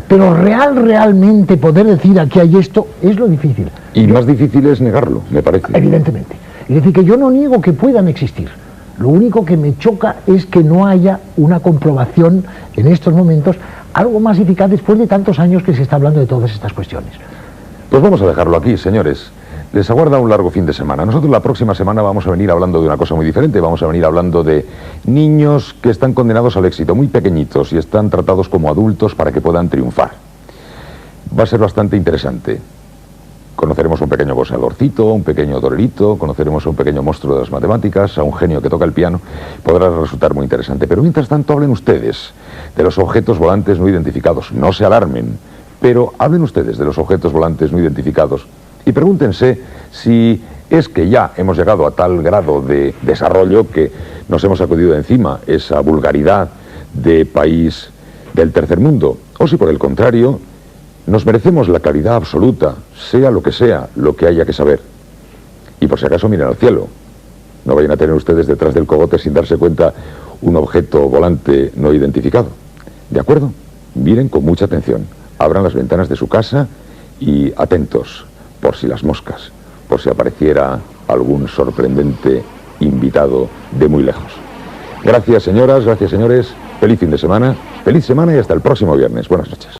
Pero realmente poder decir aquí hay esto, es lo difícil. Y más difícil es negarlo, me parece. Evidentemente. Es decir, que yo no niego que puedan existir. Lo único que me choca es que no haya una comprobación en estos momentos algo más eficaz después de tantos años que se está hablando de todas estas cuestiones. Pues vamos a dejarlo aquí, señores. Les aguarda un largo fin de semana. Nosotros la próxima semana vamos a venir hablando de una cosa muy diferente. Vamos a venir hablando de niños que están condenados al éxito, muy pequeñitos, y están tratados como adultos para que puedan triunfar. Va a ser bastante interesante. Conoceremos a un pequeño boxeadorcito, un pequeño torerito, conoceremos a un pequeño monstruo de las matemáticas, a un genio que toca el piano. Podrá resultar muy interesante. Pero mientras tanto hablen ustedes de los objetos volantes no identificados. No se alarmen, pero hablen ustedes de los objetos volantes no identificados y pregúntense si es que ya hemos llegado a tal grado de desarrollo que nos hemos sacudido de encima esa vulgaridad de país del tercer mundo, o si por el contrario nos merecemos la claridad absoluta, sea lo que haya que saber. Y por si acaso miren al cielo. No vayan a tener ustedes detrás del cogote sin darse cuenta un objeto volante no identificado. ¿De acuerdo? Miren con mucha atención. Abran las ventanas de su casa y atentos, por si las moscas, por si apareciera algún sorprendente invitado de muy lejos. Gracias, señoras, gracias, señores. Feliz fin de semana, feliz semana y hasta el próximo viernes. Buenas noches.